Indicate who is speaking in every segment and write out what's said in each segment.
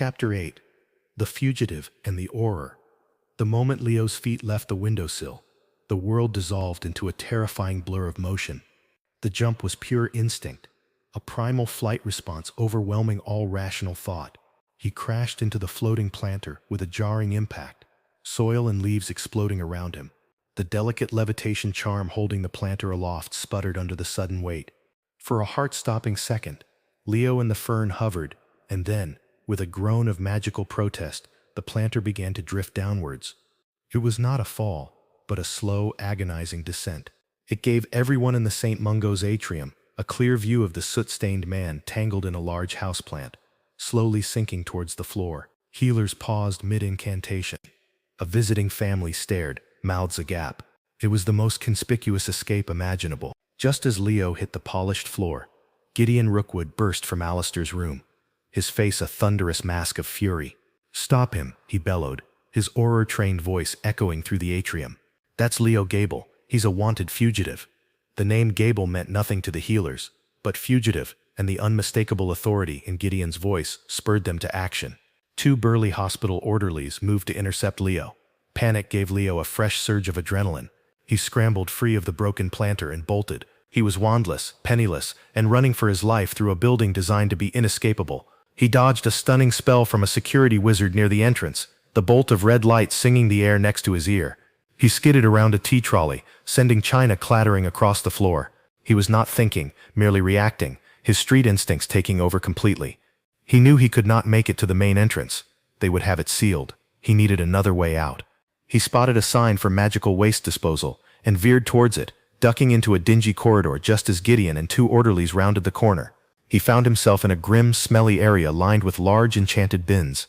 Speaker 1: Chapter 8. The Fugitive and the Auror. The moment Leo's feet left the windowsill, the world dissolved into a terrifying blur of motion. The jump was pure instinct, a primal flight response overwhelming all rational thought. He crashed into the floating planter with a jarring impact, soil and leaves exploding around him. The delicate levitation charm holding the planter aloft sputtered under the sudden weight. For a heart-stopping second, Leo and the fern hovered, and then, with a groan of magical protest, the planter began to drift downwards. It was not a fall, but a slow, agonizing descent. It gave everyone in the St. Mungo's atrium a clear view of the soot-stained man tangled in a large houseplant, slowly sinking towards the floor. Healers paused mid-incantation. A visiting family stared, mouths agape. It was the most conspicuous escape imaginable. Just as Leo hit the polished floor, Gideon Rookwood burst from Alistair's room, his face a thunderous mask of fury. "Stop him," he bellowed, his Auror-trained voice echoing through the atrium. "That's Leo Gable. He's a wanted fugitive." The name Gable meant nothing to the healers, but fugitive and the unmistakable authority in Gideon's voice spurred them to action. Two burly hospital orderlies moved to intercept Leo. Panic gave Leo a fresh surge of adrenaline. He scrambled free of the broken planter and bolted. He was wandless, penniless, and running for his life through a building designed to be inescapable. He dodged a stunning spell from a security wizard near the entrance, the bolt of red light singing the air next to his ear. He skidded around a tea trolley, sending china clattering across the floor. He was not thinking, merely reacting, his street instincts taking over completely. He knew he could not make it to the main entrance. They would have it sealed. He needed another way out. He spotted a sign for magical waste disposal and veered towards it, ducking into a dingy corridor just as Gideon and two orderlies rounded the corner. He found himself in a grim, smelly area lined with large enchanted bins.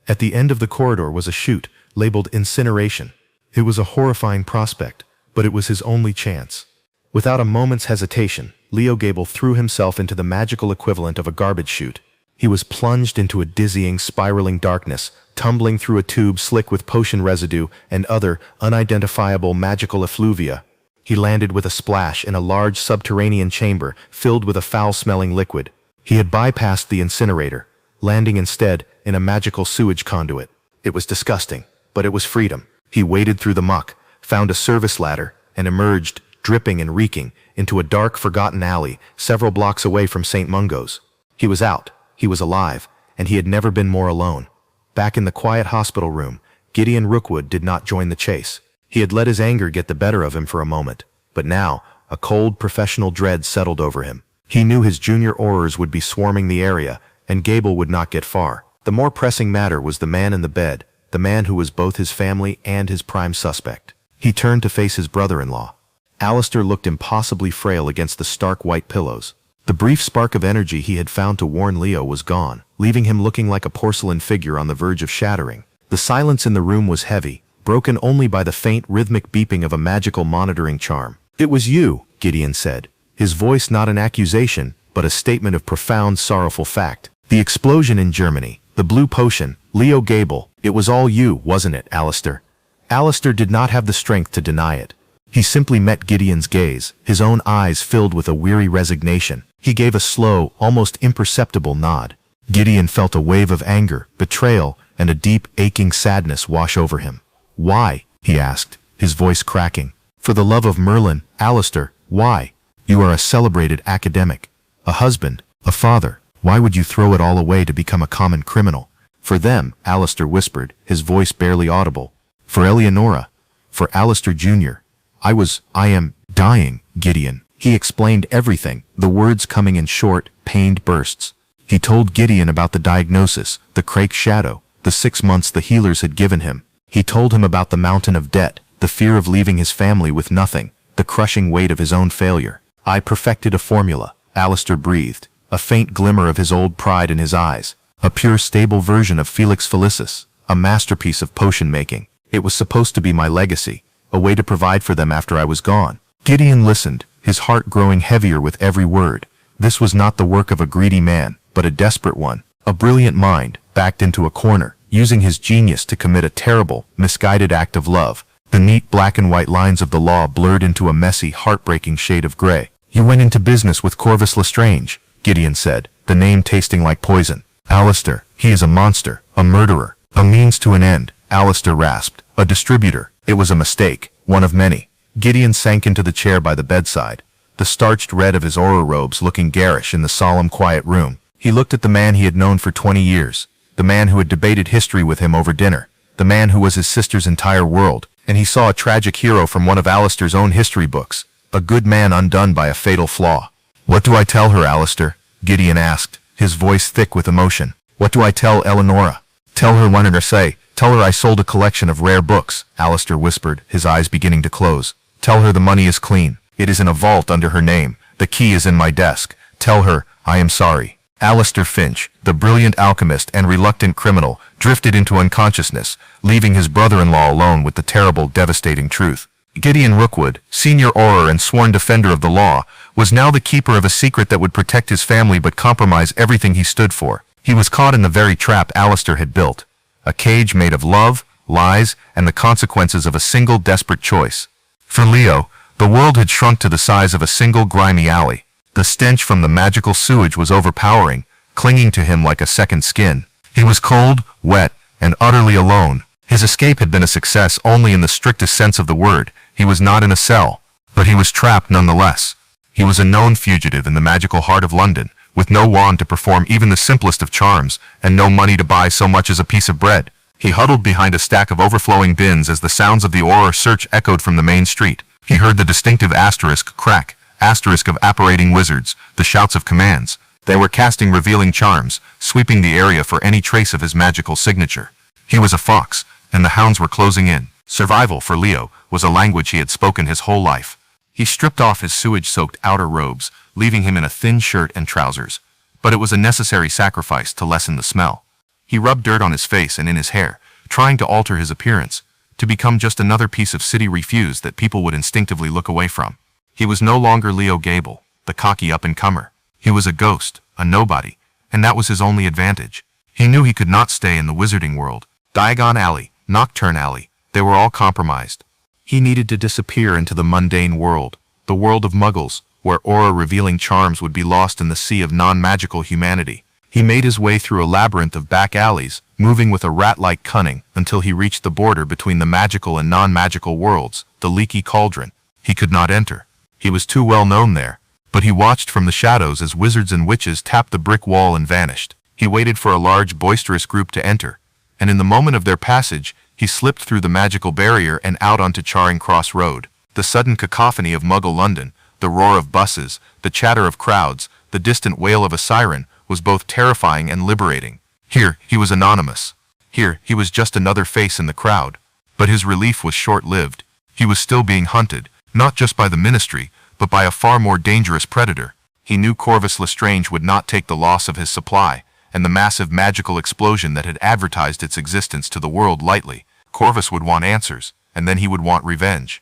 Speaker 1: At the end of the corridor was a chute, labeled incineration. It was a horrifying prospect, but it was his only chance. Without a moment's hesitation, Leo Gable threw himself into the magical equivalent of a garbage chute. He was plunged into a dizzying, spiraling darkness, tumbling through a tube slick with potion residue and other, unidentifiable magical effluvia. He landed with a splash in a large subterranean chamber filled with a foul-smelling liquid. He had bypassed the incinerator, landing instead in a magical sewage conduit. It was disgusting, but it was freedom. He waded through the muck, found a service ladder, and emerged, dripping and reeking, into a dark, forgotten alley several blocks away from St. Mungo's. He was out, he was alive, and he had never been more alone. Back in the quiet hospital room, Gideon Rookwood did not join the chase. He had let his anger get the better of him for a moment, but now, a cold professional dread settled over him. He knew his junior Aurors would be swarming the area, and Gable would not get far. The more pressing matter was the man in the bed, the man who was both his family and his prime suspect. He turned to face his brother-in-law. Alistair looked impossibly frail against the stark white pillows. The brief spark of energy he had found to warn Leo was gone, leaving him looking like a porcelain figure on the verge of shattering. The silence in the room was heavy, broken only by the faint rhythmic beeping of a magical monitoring charm. "It was you," Gideon said, his voice not an accusation, but a statement of profound, sorrowful fact. "The explosion in Germany, the blue potion, Leo Gable, it was all you, wasn't it, Alistair?" Alistair did not have the strength to deny it. He simply met Gideon's gaze, his own eyes filled with a weary resignation. He gave a slow, almost imperceptible nod. Gideon felt a wave of anger, betrayal, and a deep, aching sadness wash over him. "Why?" he asked, his voice cracking. "For the love of Merlin, Alistair, why? You are a celebrated academic, a husband, a father. Why would you throw it all away to become a common criminal?" "For them," Alistair whispered, his voice barely audible. "For Eleonora. For Alistair Jr. I am dying, Gideon." He explained everything, the words coming in short, pained bursts. He told Gideon about the diagnosis, the Crake shadow, the 6 months the healers had given him. He told him about the mountain of debt, the fear of leaving his family with nothing, the crushing weight of his own failure. "I perfected a formula," Alistair breathed, a faint glimmer of his old pride in his eyes. "A pure, stable version of Felix Felicis, a masterpiece of potion making. It was supposed to be my legacy, a way to provide for them after I was gone." Gideon listened, his heart growing heavier with every word. This was not the work of a greedy man, but a desperate one, a brilliant mind, backed into a corner, using his genius to commit a terrible, misguided act of love. The neat black and white lines of the law blurred into a messy, heartbreaking shade of gray. "You went into business with Corvus Lestrange," Gideon said, the name tasting like poison. "Alistair,"
Speaker 2: He is a monster, a murderer, a means to an end, Alistair rasped. A distributor. It was a mistake, one of many. Gideon sank into the chair by the bedside, the starched red of his aura robes looking garish in the solemn, quiet room. He looked at the man he had known for 20 years, the man who had debated history with him over dinner, the man who was his sister's entire world, and he saw a tragic hero from one of Alistair's own history books, a good man undone by a fatal flaw. "What do I tell her, Alistair?" Gideon asked, his voice thick with emotion. "What do I tell Eleonora?" "Tell her what I say. Tell her I sold a collection of rare books," Alistair whispered, his eyes beginning to close. "Tell her the money is clean. It is in a vault under her name. The key is in my desk. Tell her I am sorry." Alistair Finch, the brilliant alchemist and reluctant criminal, drifted into unconsciousness, leaving his brother-in-law alone with the terrible, devastating truth. Gideon Rookwood, senior auror and sworn defender of the law, was now the keeper of a secret that would protect his family but compromise everything he stood for. He was caught in the very trap Alistair had built. A cage made of love, lies, and the consequences of a single desperate choice. For Leo, the world had shrunk to the size of a single grimy alley. The stench from the magical sewage was overpowering, clinging to him like a second skin. He was cold, wet, and utterly alone. His escape had been a success only in the strictest sense of the word. He was not in a cell, but he was trapped nonetheless. He was a known fugitive in the magical heart of London, with no wand to perform even the simplest of charms, and no money to buy so much as a piece of bread. He huddled behind a stack of overflowing bins as the sounds of the Auror search echoed from the main street. He heard the distinctive asterisk crack, asterisk of apparating wizards, the shouts of commands. They were casting revealing charms, sweeping the area for any trace of his magical signature. He was a fox, and the hounds were closing in. Survival, for Leo, was a language he had spoken his whole life. He stripped off his sewage-soaked outer robes, leaving him in a thin shirt and trousers. But it was a necessary sacrifice to lessen the smell. He rubbed dirt on his face and in his hair, trying to alter his appearance, to become just another piece of city refuse that people would instinctively look away from. He was no longer Leo Gable, the cocky up-and-comer. He was a ghost, a nobody, and that was his only advantage. He knew he could not stay in the wizarding world. Diagon Alley, Nocturne Alley, they were all compromised. He needed to disappear into the mundane world, the world of muggles, where aura-revealing charms would be lost in the sea of non-magical humanity. He made his way through a labyrinth of back alleys, moving with a rat-like cunning until he reached the border between the magical and non-magical worlds, the leaky cauldron. He could not enter. He was too well known there, but he watched from the shadows as wizards and witches tapped the brick wall and vanished. He waited for a large, boisterous group to enter, and in the moment of their passage, he slipped through the magical barrier and out onto Charing Cross Road. The sudden cacophony of Muggle London, the roar of buses, the chatter of crowds, the distant wail of a siren, was both terrifying and liberating. Here, he was anonymous. Here, he was just another face in the crowd. But his relief was short-lived. He was still being hunted, not just by the Ministry, but by a far more dangerous predator. He knew Corvus Lestrange would not take the loss of his supply, and the massive magical explosion that had advertised its existence to the world lightly. Corvus would want answers, and then he would want revenge.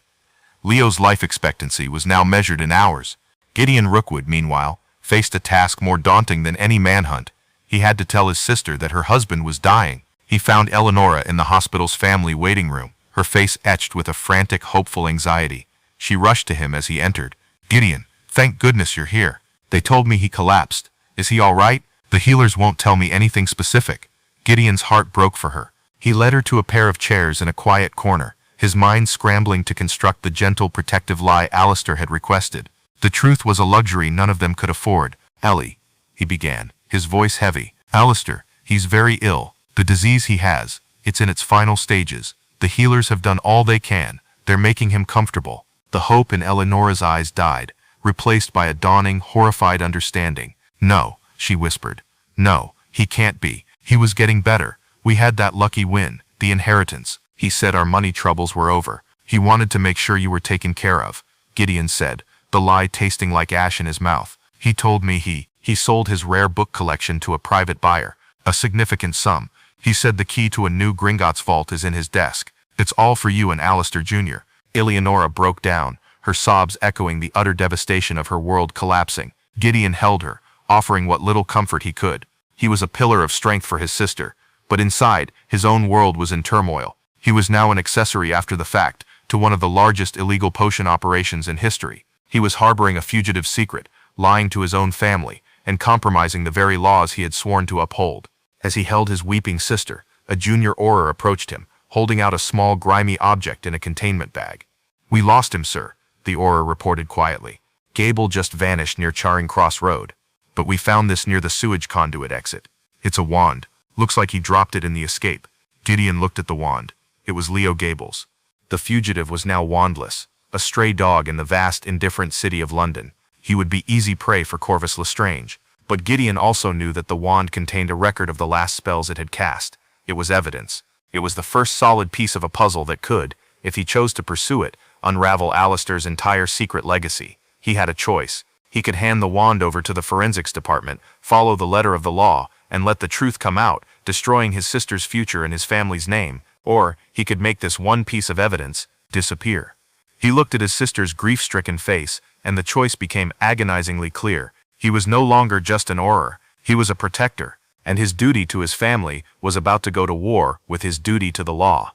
Speaker 2: Leo's life expectancy was now measured in hours. Gideon Rookwood, meanwhile, faced a task more daunting than any manhunt. He had to tell his sister that her husband was dying. He found Eleonora in the hospital's family waiting room, her face etched with a frantic, hopeful anxiety. She rushed to him as he entered. "Gideon, thank goodness you're here. They told me he collapsed. Is he all right? The healers won't tell me anything specific." Gideon's heart broke for her. He led her to a pair of chairs in a quiet corner, his mind scrambling to construct the gentle, protective lie Alistair had requested. The truth was a luxury none of them could afford. "Ellie," he began, his voice heavy. "Alistair, he's very ill. The disease he has, it's in its final stages. The healers have done all they can. They're making him comfortable." The hope in Eleonora's eyes died, replaced by a dawning, horrified understanding. "No," she whispered. "No, he can't be. He was getting better. We had that lucky win, the inheritance. He said our money troubles were over. He wanted to make sure you were taken care of," Gideon said, the lie tasting like ash in his mouth. "He told me he sold his rare book collection to a private buyer, a significant sum. He said the key to a new Gringotts vault is in his desk. It's all for you and Alistair Jr." Eleonora broke down, her sobs echoing the utter devastation of her world collapsing. Gideon held her, offering what little comfort he could. He was a pillar of strength for his sister, but inside, his own world was in turmoil. He was now an accessory after the fact to one of the largest illegal potion operations in history. He was harboring a fugitive secret, lying to his own family, and compromising the very laws he had sworn to uphold. As he held his weeping sister, a junior Auror approached him, holding out a small grimy object in a containment bag. "We lost him, sir," the Auror reported quietly. "Gable just vanished near Charing Cross Road. But we found this near the sewage conduit exit. It's a wand. Looks like he dropped it in the escape." Gideon looked at the wand. It was Leo Gable's. The fugitive was now wandless, a stray dog in the vast, indifferent city of London. He would be easy prey for Corvus Lestrange. But Gideon also knew that the wand contained a record of the last spells it had cast. It was evidence. It was the first solid piece of a puzzle that could, if he chose to pursue it, unravel Alistair's entire secret legacy. He had a choice. He could hand the wand over to the forensics department, follow the letter of the law, and let the truth come out, destroying his sister's future and his family's name, or he could make this one piece of evidence disappear. He looked at his sister's grief-stricken face, and the choice became agonizingly clear. He was no longer just an Auror, he was a protector, and his duty to his family was about to go to war with his duty to the law.